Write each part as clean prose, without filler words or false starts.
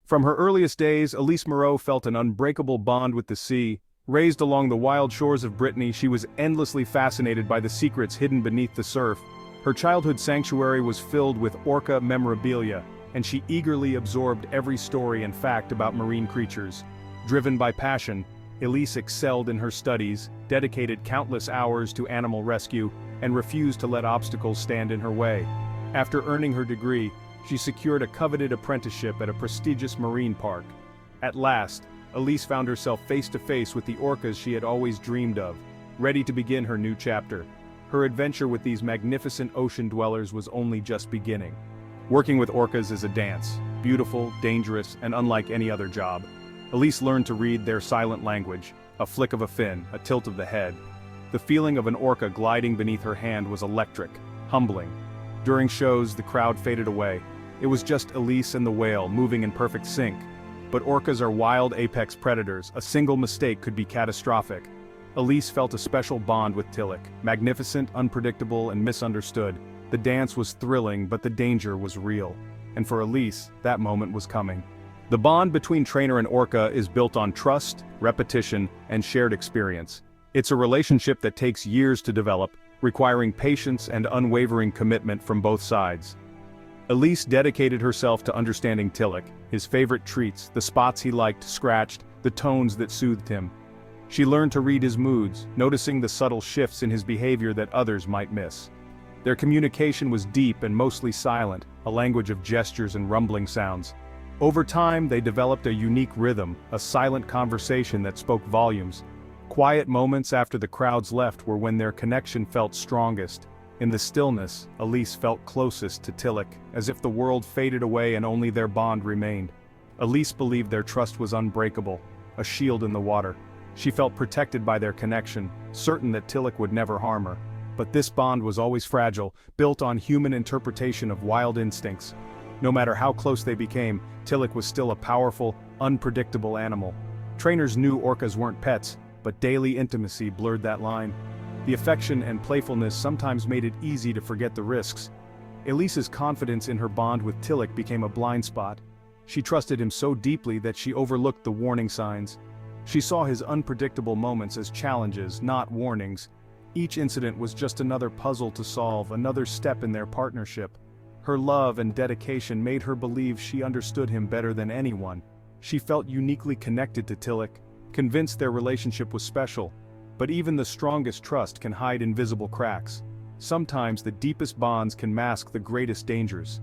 From her earliest days, Elise Moreau felt an unbreakable bond with the sea. Raised along the wild shores of Brittany, she was endlessly fascinated by the secrets hidden beneath the surf. Her childhood sanctuary was filled with Orca memorabilia, and she eagerly absorbed every story and fact about marine creatures. Driven by passion, Elise excelled in her studies, dedicated countless hours to animal rescue, and refused to let obstacles stand in her way. After earning her degree, she secured a coveted apprenticeship at a prestigious marine park. At last, Elise found herself face to face with the orcas she had always dreamed of, ready to begin her new chapter. Her adventure with these magnificent ocean dwellers was only just beginning. Working with orcas is a dance, beautiful, dangerous, and unlike any other job. Elise learned to read their silent language, a flick of a fin, a tilt of the head. The feeling of an orca gliding beneath her hand was electric, humbling. During shows, the crowd faded away. It was just Elise and the whale moving in perfect sync. But orcas are wild apex predators. A single mistake could be catastrophic. Elise felt a special bond with Tillich, magnificent, unpredictable, and misunderstood. The dance was thrilling, but the danger was real. And for Elise, that moment was coming. The bond between trainer and orca is built on trust, repetition, and shared experience. It's a relationship that takes years to develop, requiring patience and unwavering commitment from both sides. Elise dedicated herself to understanding Tillich, his favorite treats, the spots he liked scratched, the tones that soothed him. She learned to read his moods, noticing the subtle shifts in his behavior that others might miss. Their communication was deep and mostly silent, a language of gestures and rumbling sounds. Over time, they developed a unique rhythm, a silent conversation that spoke volumes. Quiet moments after the crowds left were when their connection felt strongest. In the stillness, Elise felt closest to Tillich, as if the world faded away and only their bond remained. Elise believed their trust was unbreakable, a shield in the water. She felt protected by their connection, certain that Tillich would never harm her. But this bond was always fragile, built on human interpretation of wild instincts. No matter how close they became, Tillich was still a powerful, unpredictable animal. Trainers knew orcas weren't pets, but daily intimacy blurred that line. The affection and playfulness sometimes made it easy to forget the risks. Elise's confidence in her bond with Tillich became a blind spot. She trusted him so deeply that she overlooked the warning signs. She saw his unpredictable moments as challenges, not warnings. Each incident was just another puzzle to solve, another step in their partnership. Her love and dedication made her believe she understood him better than anyone. She felt uniquely connected to Tillich, convinced their relationship was special. But even the strongest trust can hide invisible cracks. Sometimes the deepest bonds can mask the greatest dangers.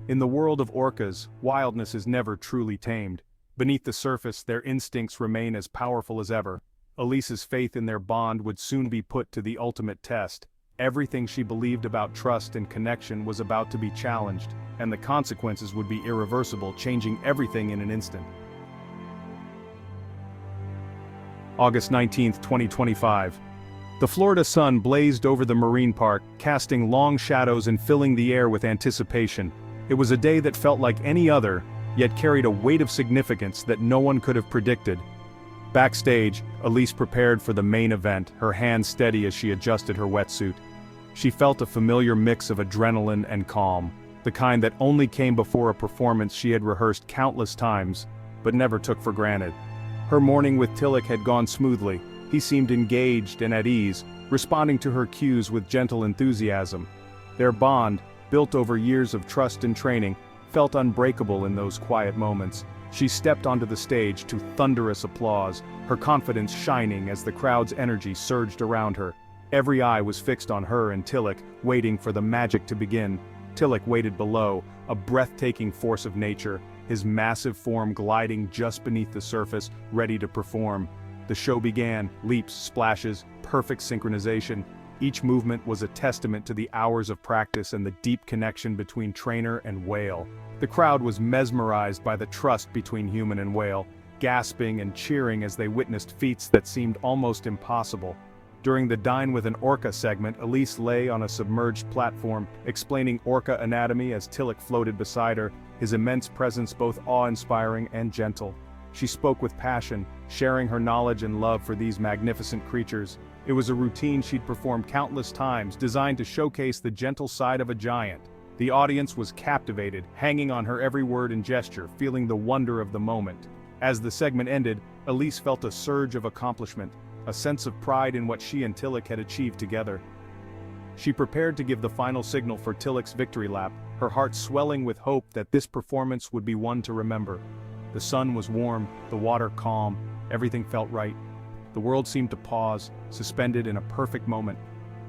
In the world of orcas, wildness is never truly tamed. Beneath the surface, their instincts remain as powerful as ever. Elise's faith in their bond would soon be put to the ultimate test. Everything she believed about trust and connection was about to be challenged, and the consequences would be irreversible, changing everything in an instant. August 19, 2025. The Florida sun blazed over the marine park, casting long shadows and filling the air with anticipation. It was a day that felt like any other, yet carried a weight of significance that no one could have predicted. Backstage, Elise prepared for the main event, her hands steady as she adjusted her wetsuit. She felt a familiar mix of adrenaline and calm, the kind that only came before a performance she had rehearsed countless times, but never took for granted. Her morning with Tillich had gone smoothly. He seemed engaged and at ease, responding to her cues with gentle enthusiasm. Their bond, built over years of trust and training, felt unbreakable in those quiet moments. She stepped onto the stage to thunderous applause, her confidence shining as the crowd's energy surged around her. Every eye was fixed on her and Tillich, waiting for the magic to begin. Tillich waited below, a breathtaking force of nature, his massive form gliding just beneath the surface, ready to perform. The show began, leaps, splashes, perfect synchronization. Each movement was a testament to the hours of practice and the deep connection between trainer and whale. The crowd was mesmerized by the trust between human and whale, gasping and cheering as they witnessed feats that seemed almost impossible. During the Dine with an Orca segment, Elise lay on a submerged platform, explaining orca anatomy as Tillich floated beside her, his immense presence both awe-inspiring and gentle. She spoke with passion, sharing her knowledge and love for these magnificent creatures. It was a routine she'd performed countless times, designed to showcase the gentle side of a giant. The audience was captivated, hanging on her every word and gesture, feeling the wonder of the moment. As the segment ended, Elise felt a surge of accomplishment, a sense of pride in what she and Tillich had achieved together. She prepared to give the final signal for Tillich's victory lap, her heart swelling with hope that this performance would be one to remember. The sun was warm, the water calm, everything felt right. The world seemed to pause, suspended in a perfect moment.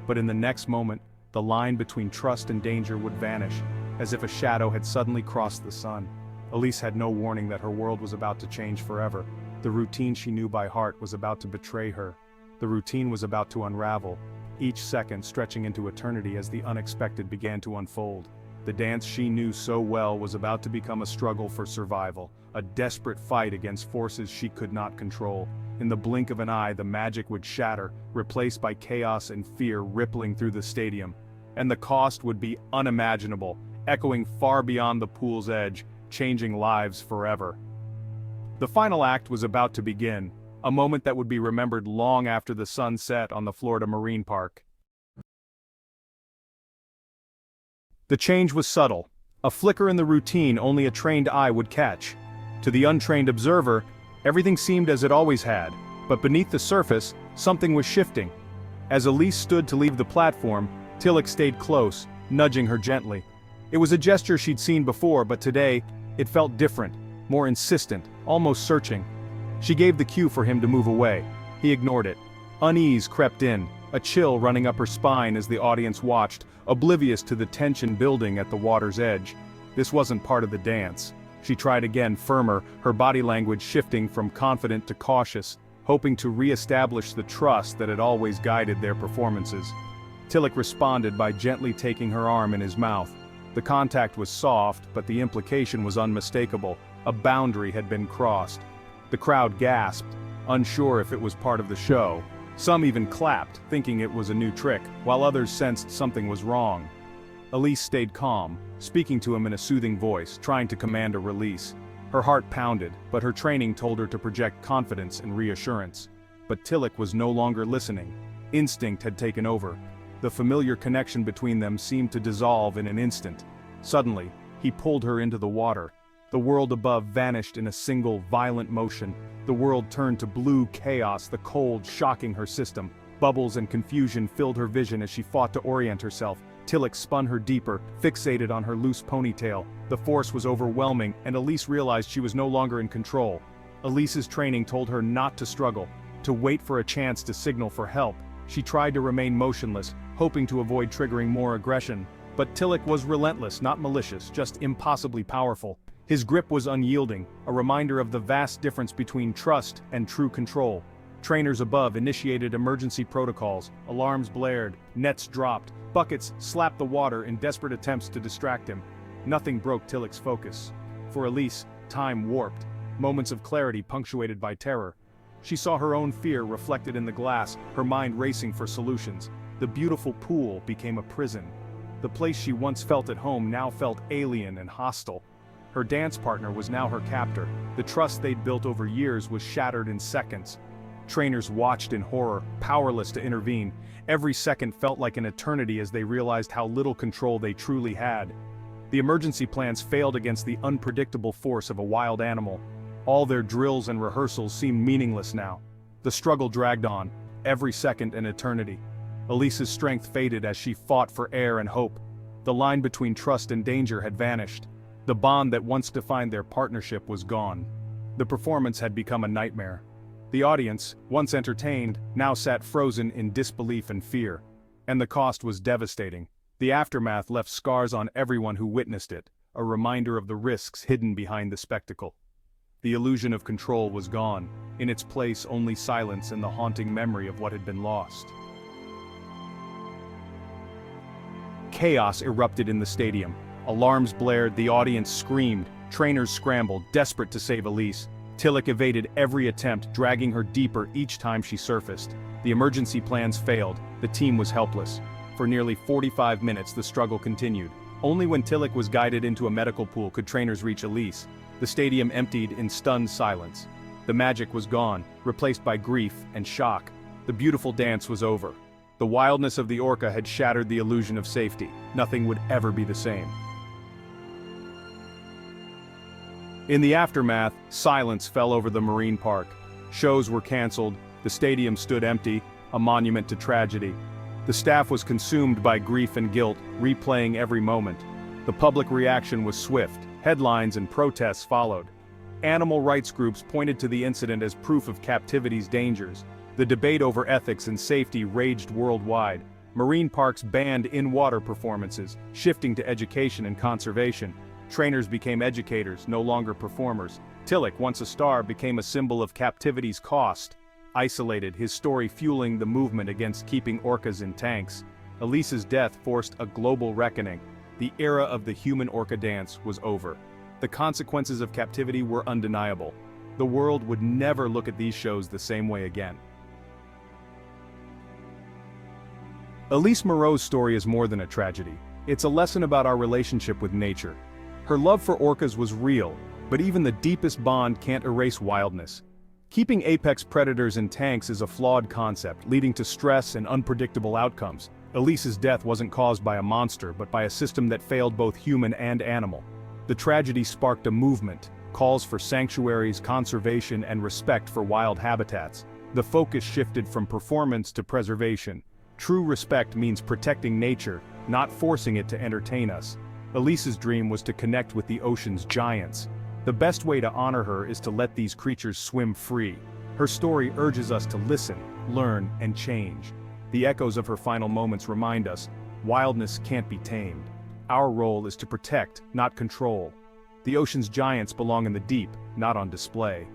But in the next moment, the line between trust and danger would vanish, as if a shadow had suddenly crossed the sun. Elise had no warning that her world was about to change forever. The routine she knew by heart was about to betray her. The routine was about to unravel, each second stretching into eternity as the unexpected began to unfold. The dance she knew so well was about to become a struggle for survival, a desperate fight against forces she could not control. In the blink of an eye, the magic would shatter, replaced by chaos and fear rippling through the stadium. And the cost would be unimaginable, echoing far beyond the pool's edge, changing lives forever. The final act was about to begin, a moment that would be remembered long after the sun set on the Florida Marine Park. The change was subtle, a flicker in the routine only a trained eye would catch. To the untrained observer, everything seemed as it always had, but beneath the surface, something was shifting. As Elise stood to leave the platform, Tillich stayed close, nudging her gently. It was a gesture she'd seen before, but today, it felt different, more insistent, almost searching. She gave the cue for him to move away. He ignored it. Unease crept in, a chill running up her spine as the audience watched, oblivious to the tension building at the water's edge. This wasn't part of the dance. She tried again, firmer, her body language shifting from confident to cautious, hoping to re-establish the trust that had always guided their performances. Tillich responded by gently taking her arm in his mouth. The contact was soft, but the implication was unmistakable. A boundary had been crossed. The crowd gasped, unsure if it was part of the show. Some even clapped, thinking it was a new trick, while others sensed something was wrong. Elise stayed calm, speaking to him in a soothing voice, trying to command a release. Her heart pounded, but her training told her to project confidence and reassurance. But Tillich was no longer listening. Instinct had taken over. The familiar connection between them seemed to dissolve in an instant. Suddenly, he pulled her into the water. The world above vanished in a single, violent motion. The world turned to blue chaos, the cold shocking her system. Bubbles and confusion filled her vision as she fought to orient herself. Tillich spun her deeper, fixated on her loose ponytail. The force was overwhelming, and Elise realized she was no longer in control. Elise's training told her not to struggle, to wait for a chance to signal for help. She tried to remain motionless, hoping to avoid triggering more aggression. But Tillich was relentless, not malicious, just impossibly powerful. His grip was unyielding, a reminder of the vast difference between trust and true control. Trainers above initiated emergency protocols, alarms blared, nets dropped, buckets slapped the water in desperate attempts to distract him. Nothing broke Tillich's focus. For Elise, time warped, moments of clarity punctuated by terror. She saw her own fear reflected in the glass, her mind racing for solutions. The beautiful pool became a prison. The place she once felt at home now felt alien and hostile. Her dance partner was now her captor. The trust they'd built over years was shattered in seconds. Trainers watched in horror, powerless to intervene. Every second felt like an eternity as they realized how little control they truly had. The emergency plans failed against the unpredictable force of a wild animal. All their drills and rehearsals seemed meaningless now. The struggle dragged on, every second an eternity. Elise's strength faded as she fought for air and hope. The line between trust and danger had vanished. The bond that once defined their partnership was gone. The performance had become a nightmare. The audience, once entertained, now sat frozen in disbelief and fear. And the cost was devastating. The aftermath left scars on everyone who witnessed it, a reminder of the risks hidden behind the spectacle. The illusion of control was gone. In its place, only silence and the haunting memory of what had been lost. Chaos erupted in the stadium. Alarms blared, the audience screamed, trainers scrambled, desperate to save Elise. Tillich evaded every attempt, dragging her deeper each time she surfaced. The emergency plans failed, the team was helpless. For nearly 45 minutes the struggle continued. Only when Tillich was guided into a medical pool could trainers reach Elise. The stadium emptied in stunned silence. The magic was gone, replaced by grief and shock. The beautiful dance was over. The wildness of the orca had shattered the illusion of safety. Nothing would ever be the same. In the aftermath, silence fell over the marine park. Shows were canceled, the stadium stood empty, a monument to tragedy. The staff was consumed by grief and guilt, replaying every moment. The public reaction was swift. Headlines and protests followed. Animal rights groups pointed to the incident as proof of captivity's dangers. The debate over ethics and safety raged worldwide. Marine parks banned in-water performances, shifting to education and conservation. Trainers became educators, no longer performers. Tillich, once a star, became a symbol of captivity's cost. Isolated, his story fueling the movement against keeping orcas in tanks. Elise's death forced a global reckoning. The era of the human orca dance was over. The consequences of captivity were undeniable. The world would never look at these shows the same way again. Elise Moreau's story is more than a tragedy. It's a lesson about our relationship with nature. Her love for orcas was real, but even the deepest bond can't erase wildness. Keeping apex predators in tanks is a flawed concept, leading to stress and unpredictable outcomes. Elise's death wasn't caused by a monster, but by a system that failed both human and animal. The tragedy sparked a movement, calls for sanctuaries, conservation, and respect for wild habitats. The focus shifted from performance to preservation. True respect means protecting nature, not forcing it to entertain us. Elise's dream was to connect with the ocean's giants. The best way to honor her is to let these creatures swim free. Her story urges us to listen, learn, and change. The echoes of her final moments remind us, wildness can't be tamed. Our role is to protect, not control. The ocean's giants belong in the deep, not on display.